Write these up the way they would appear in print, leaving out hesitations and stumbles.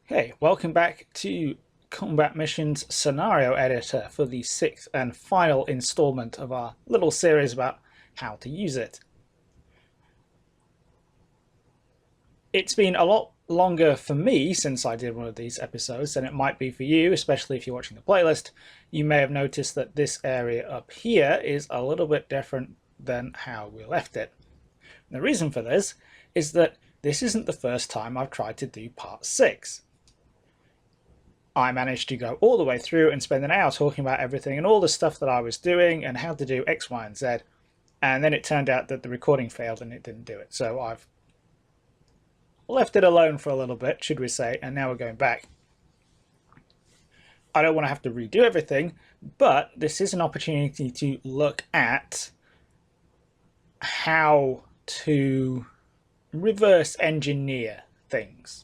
Hey, welcome back to Combat Missions Scenario Editor for the sixth and final installment of our little series about how to use it. It's been a lot longer for me since I did one of these episodes than it might be for you, especially if you're watching the playlist. You may have noticed that this area up here is a little bit different than how we left it. And the reason for this is that this isn't the first time I've tried to do part 6. I managed to go all the way through and spend an hour talking about everything and all the stuff that I was doing and how to do X, Y, and Z. And then it turned out that the recording failed and it didn't do it. So I've left it alone for a little bit, should we say, and now we're going back. I don't want to have to redo everything, but this is an opportunity to look at how to reverse engineer things.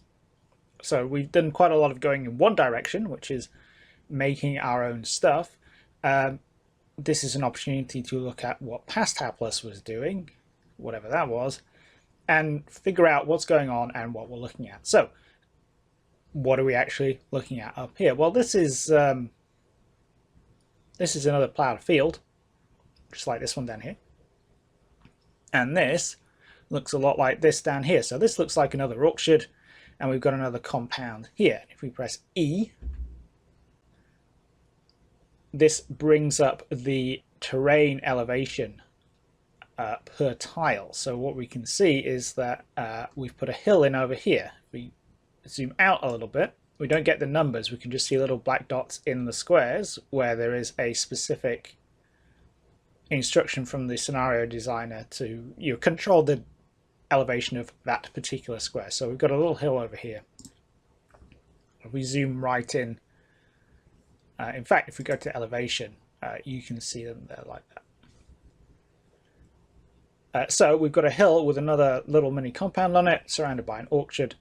So we've done quite a lot of going in one direction, which is making our own stuff. This is an opportunity to look at what past Hapless was doing, whatever that was, and figure out what's going on and what we're looking at. So what are we actually looking at up here? Well, this is another plowed field, just like this one down here. And this looks a lot like this down here. So this looks like another orchard. And we've got another compound here. If we press E, this brings up the terrain elevation per tile. So what we can see is that we've put a hill in over here. If we zoom out a little bit, we don't get the numbers. We can just see little black dots in the squares where there is a specific instruction from the scenario designer to control the elevation of that particular square. So we've got a little hill over here. If we zoom right in fact, if we go to elevation, you can see them there like that. So we've got a hill with another little mini compound on it, surrounded by an orchard.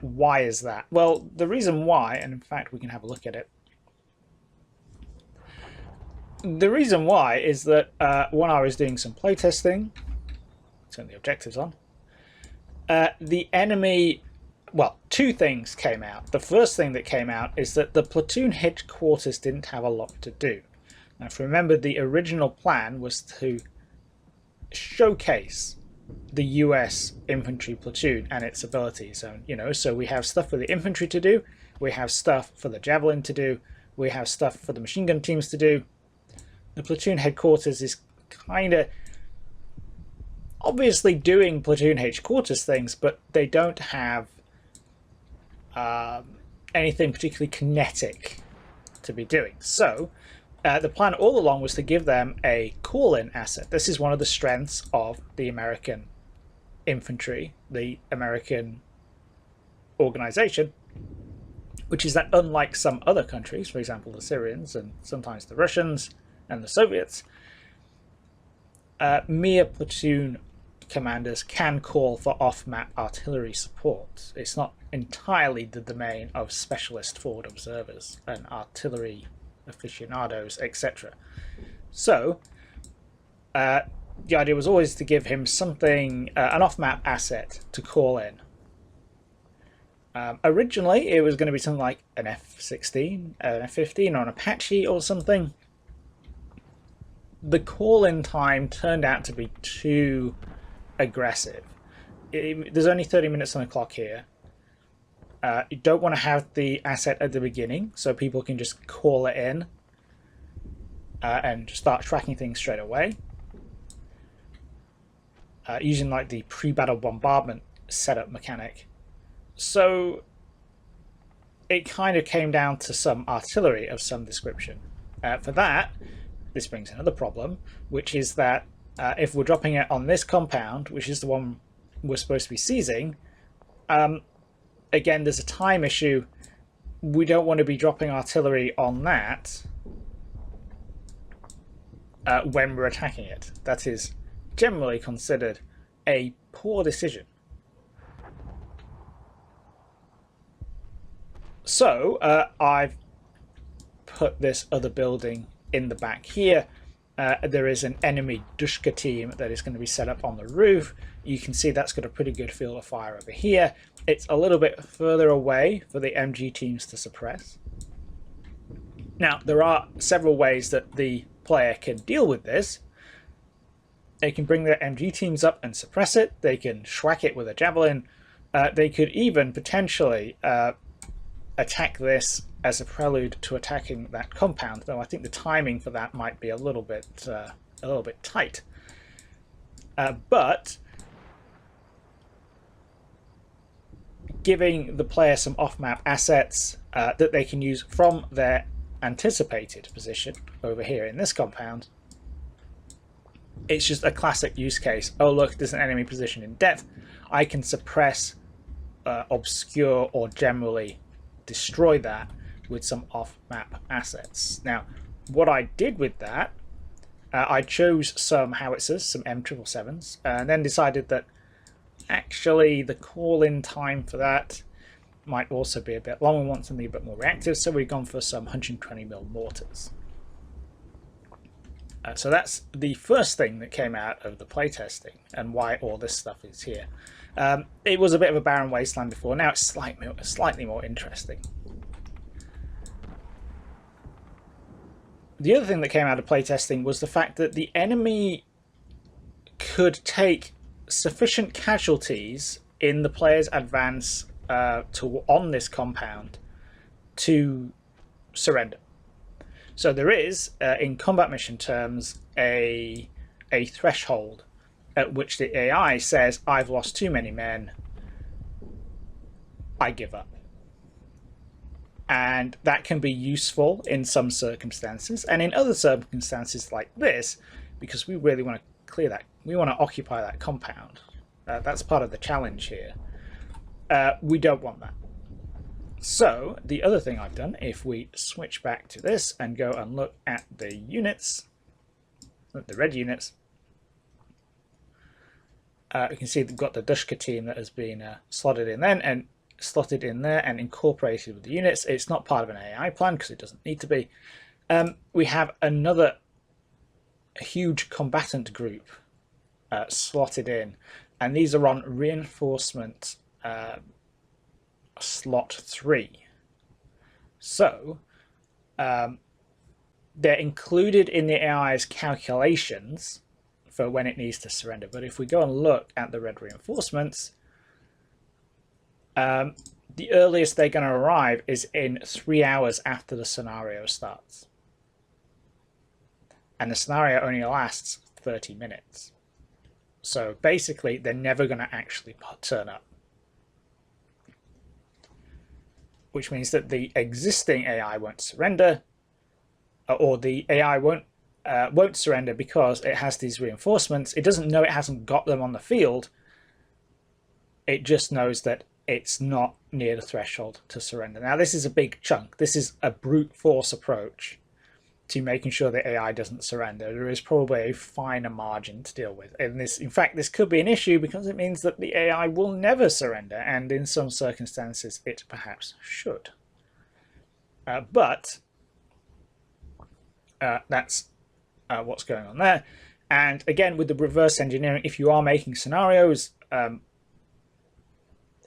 Why is that? Well, the reason why, and in fact we can have a look at it. The reason why is that when I was doing some playtesting, turn the objectives on, the enemy, well, two things came out. The first thing that came out is that the platoon headquarters didn't have a lot to do. Now, if you remember, the original plan was to showcase the US infantry platoon and its abilities. So we have stuff for the infantry to do, we have stuff for the javelin to do, we have stuff for the machine gun teams to do. The platoon headquarters is kind of obviously doing platoon headquarters things, but they don't have anything particularly kinetic to be doing. So the plan all along was to give them a call-in asset. This is one of the strengths of the American infantry, the American organization, which is that unlike some other countries, for example the Syrians and sometimes the Russians and the Soviets, mere platoon commanders can call for off-map artillery support. It's not entirely the domain of specialist forward observers and artillery aficionados, etc. So the idea was always to give him something, an off-map asset to call in. Originally it was going to be something like an F-16, an F-15 or an Apache or something. The call-in time turned out to be too aggressive. There's only 30 minutes on the clock here. You don't want to have the asset at the beginning, so people can just call it in and start tracking things straight away. Using like the pre-battle bombardment setup mechanic. So it kind of came down to some artillery of some description. For that, this brings another problem, which is that if we're dropping it on this compound, which is the one we're supposed to be seizing, again, there's a time issue. We don't want to be dropping artillery on that when we're attacking it. That is generally considered a poor decision. So I've put this other building in the back here. there is an enemy Dushka team that is going to be set up on the roof. You can see that's got a pretty good field of fire over here. It's a little bit further away for the MG teams to suppress. Now, there are several ways that the player can deal with this. They can bring their MG teams up and suppress it. They can schwack it with a javelin. They could even potentially attack this as a prelude to attacking that compound, though I think the timing for that might be a little bit tight. But giving the player some off-map assets that they can use from their anticipated position over here in this compound, it's just a classic use case. Oh look, there's an enemy position in depth. I can suppress, obscure, or generally destroy that with some off-map assets. Now, what I did with that, I chose some howitzers, some M777s, and then decided that actually the call-in time for that might also be a bit long. We want something a bit more reactive, so we've gone for some 120mm mortars. So that's the first thing that came out of the playtesting and why all this stuff is here. It was a bit of a barren wasteland before. Now it's slightly more interesting. The other thing that came out of playtesting was the fact that the enemy could take sufficient casualties in the player's advance on this compound to surrender. So there is, in combat mission terms, a threshold at which the AI says, I've lost too many men, I give up. And that can be useful in some circumstances, and in other circumstances like this, because we really want to clear that, we want to occupy that compound. That's part of the challenge here. We don't want that. So the other thing I've done, if we switch back to this and go and look at the units, the red units, you can see they've got the Dushka team that has been slotted in there and incorporated with the units. It's not part of an AI plan because it doesn't need to be. We have another huge combatant group slotted in, and these are on reinforcement slot 3. So they're included in the AI's calculations for when it needs to surrender. But if we go and look at the red reinforcements, the earliest they're going to arrive is in 3 hours after the scenario starts. And the scenario only lasts 30 minutes. So basically, they're never going to actually turn up. Which means that the existing AI won't surrender, or the AI won't surrender because it has these reinforcements. It doesn't know it hasn't got them on the field. It just knows that it's not near the threshold to surrender. Now, this is a big chunk. This is a brute force approach to making sure the AI doesn't surrender. There is probably a finer margin to deal with. And this, in fact, this could be an issue because it means that the AI will never surrender, and in some circumstances it perhaps should. But that's what's going on there. And again, with the reverse engineering, if you are making scenarios,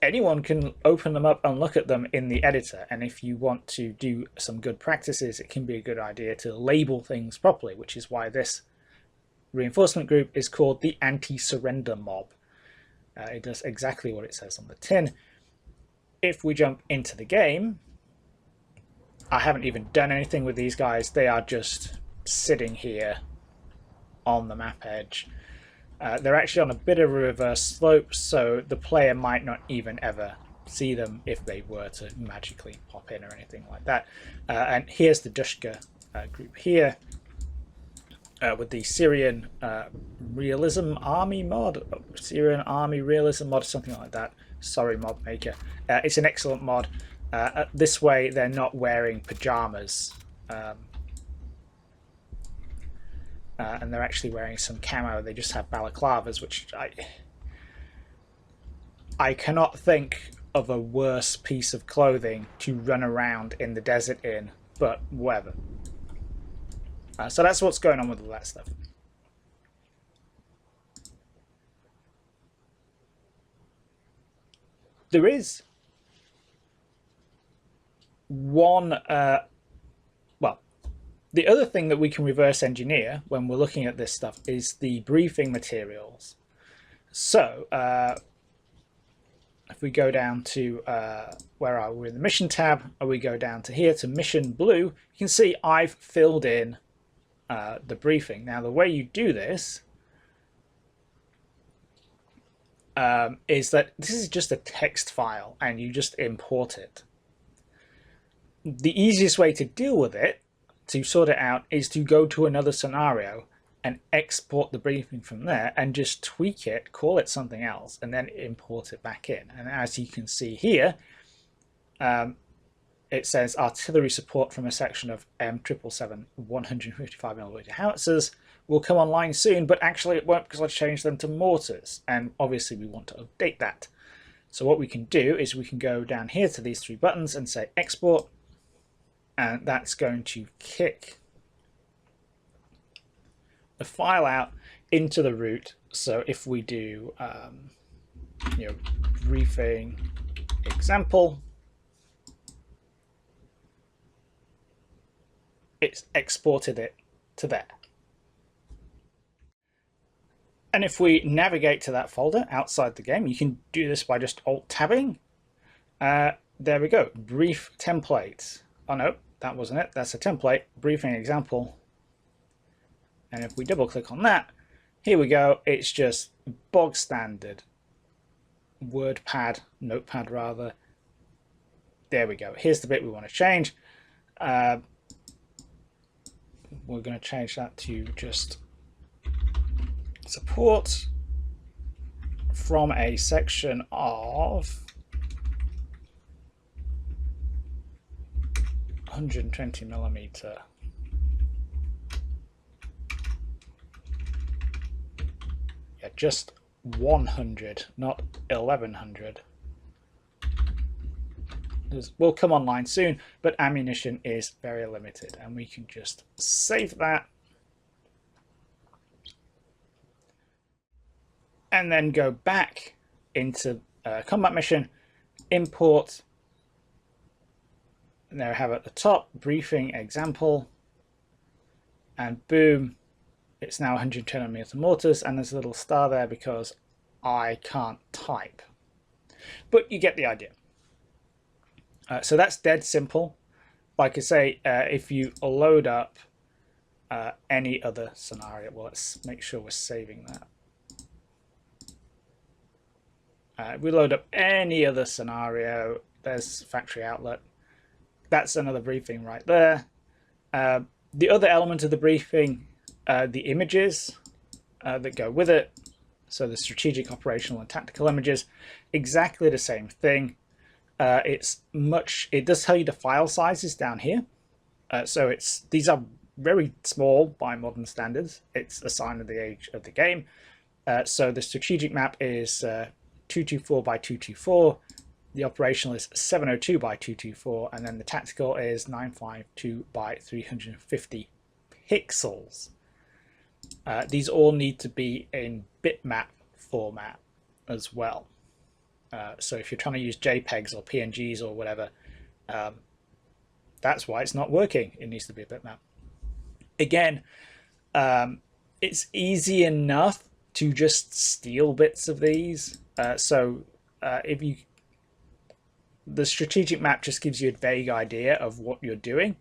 anyone can open them up and look at them in the editor, and if you want to do some good practices, it can be a good idea to label things properly, which is why this reinforcement group is called the anti-surrender mob. It does exactly what it says on the tin. If we jump into the game, I haven't even done anything with these guys. They are just sitting here on the map edge. They're actually on a bit of a reverse slope, so the player might not even ever see them if they were to magically pop in or anything like that. And here's the Dushka group here with the Syrian Realism Army mod, Syrian Army Realism mod, something like that. Sorry, mod maker. It's an excellent mod. This way, they're not wearing pajamas. And they're actually wearing some camo. They just have balaclavas, which I cannot think of a worse piece of clothing to run around in the desert in, but whatever. So that's what's going on with all that stuff. There is one, well, the other thing that we can reverse engineer when we're looking at this stuff is the briefing materials. So if we go down to, where are we in the mission tab, and we go down to here to mission blue, you can see I've filled in the briefing. Now the way you do this is that this is just a text file and you just import it. The easiest way to deal with it, to sort it out, is to go to another scenario and export the briefing from there and just tweak it, call it something else, and then import it back in. And as you can see here, it says artillery support from a section of M777 155mm howitzers will come online soon, but actually it won't because I changed them to mortars, and obviously we want to update that. So what we can do is we can go down here to these three buttons and say export, and that's going to kick the file out into the root. So if we do briefing example, it's exported it to there. And if we navigate to that folder outside the game, you can do this by just alt-tabbing. There we go, brief templates. Oh no, that wasn't it, that's a template, briefing example. And if we double click on that, here we go, it's just bog standard WordPad, Notepad rather. There we go, here's the bit we want to change. We're going to change that to just support from a section of 120mm. Yeah, just 100, not 1100. Will come online soon, but ammunition is very limited, and we can just save that and then go back into combat mission, import, and there I have at the top briefing example, and boom, it's now 110mm mortars, and there's a little star there because I can't type, but you get the idea. So that's dead simple. Like I say, if you load up any other scenario, well, let's make sure we're saving that. We load up any other scenario, there's factory outlet. That's another briefing right there. The other element of the briefing, the images that go with it. So the strategic, operational, and tactical images, exactly the same thing. It does tell you the file sizes down here. So these are very small by modern standards. It's a sign of the age of the game. So the strategic map is 224 by 224. The operational is 702 by 224, and then the tactical is 952 by 350 pixels. These all need to be in bitmap format as well. So if you're trying to use JPEGs or PNGs or whatever, that's why it's not working. It needs to be a bitmap. Again, it's easy enough to just steal bits of these. The strategic map just gives you a vague idea of what you're doing.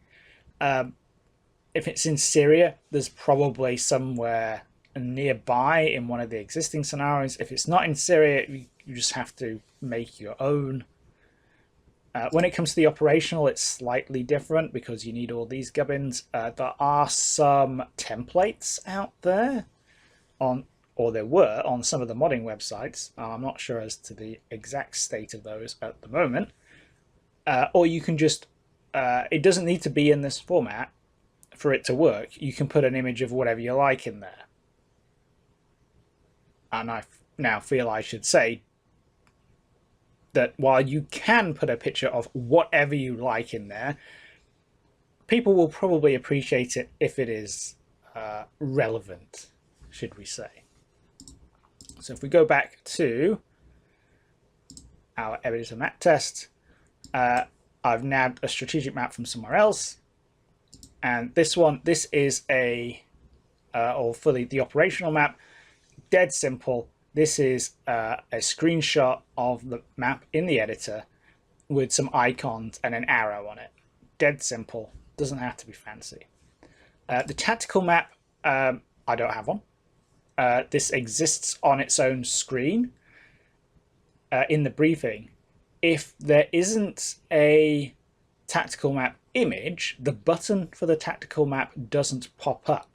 If it's in Syria, there's probably somewhere nearby in one of the existing scenarios. If it's not in Syria, you just have to make your own. When it comes to the operational, it's slightly different because you need all these gubbins. There are some templates out there or there were on some of the modding websites. I'm not sure as to the exact state of those at the moment. Or you can just, it doesn't need to be in this format for it to work. You can put an image of whatever you like in there. And I now feel I should say that while you can put a picture of whatever you like in there, people will probably appreciate it if it is relevant, should we say. So if we go back to our editor map test, I've nabbed a strategic map from somewhere else, and this is or fully the operational map. Dead simple. This is a screenshot of the map in the editor with some icons and an arrow on it. Dead simple. Doesn't have to be fancy. The tactical map, I don't have one. This exists on its own screen in the briefing. If there isn't a tactical map image, the button for the tactical map doesn't pop up.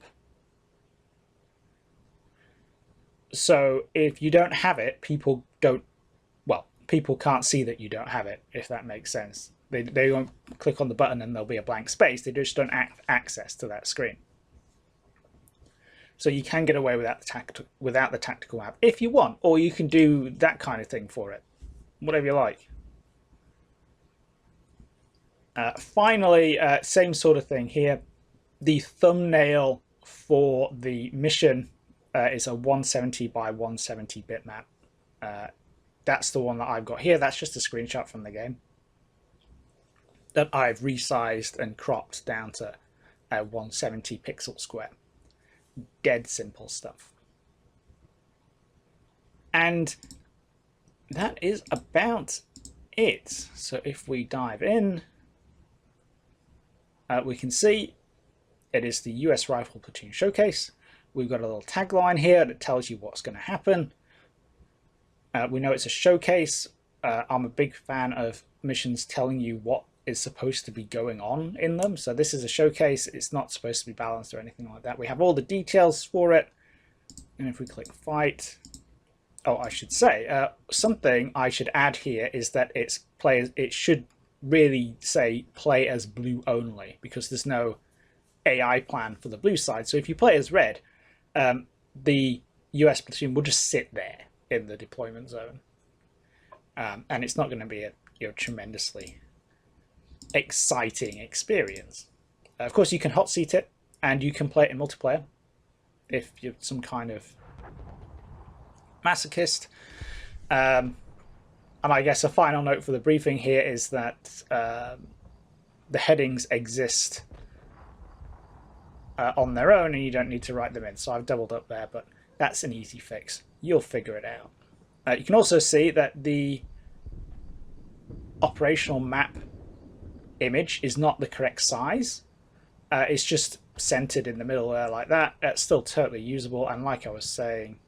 So if you don't have it, people can't see that you don't have it, if that makes sense. They won't click on the button and there'll be a blank space. They just don't have access to that screen. So you can get away without the tactical map if you want, or you can do that kind of thing for it. Whatever you like. Finally, same sort of thing here. The thumbnail for the mission is a 170 by 170 bitmap. That's the one that I've got here. That's just a screenshot from the game that I've resized and cropped down to a 170 pixel square. Dead simple stuff. And that is about it. So if we dive in, we can see it is the US Rifle Platoon Showcase. We've got a little tagline here that tells you what's going to happen. We know it's a showcase. I'm a big fan of missions telling you what is supposed to be going on in them. So this is a showcase. It's not supposed to be balanced or anything like that. We have all the details for it. And if we click fight, oh, I should say, something I should add here is that it should really say play as blue only, because there's no AI plan for the blue side. So if you play as red, the US platoon will just sit there in the deployment zone, and it's not going to be a tremendously exciting experience. Of course, you can hot seat it, and you can play it in multiplayer if you're some kind of masochist. And I guess a final note for the briefing here is that the headings exist on their own, and you don't need to write them in. So I've doubled up there, but that's an easy fix. You'll figure it out. You can also see that the operational map image is not the correct size. It's just centered in the middle there like that. It's still totally usable, and like I was saying,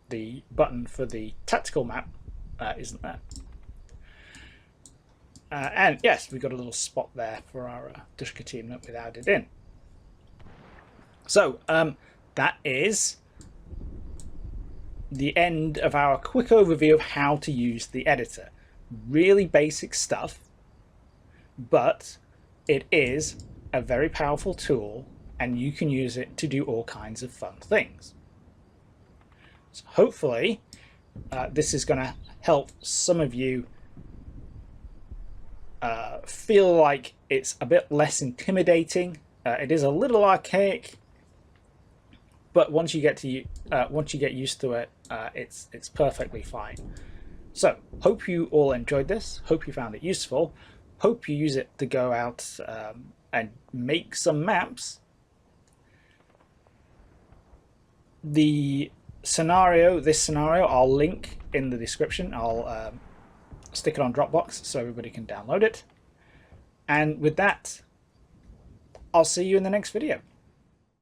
the button for the tactical map isn't there. And yes, we've got a little spot there for our Dushka team that we've added in. So that is the end of our quick overview of how to use the editor. Really basic stuff, but it is a very powerful tool, and you can use it to do all kinds of fun things. So hopefully this is going to help some of you feel like it's a bit less intimidating. It is a little archaic, but once you get used to it, it's perfectly fine. So hope you all enjoyed this. Hope you found it useful. Hope you use it to go out and make some maps. This scenario, I'll link in the description. I'll stick it on Dropbox so everybody can download it. And with that, I'll see you in the next video.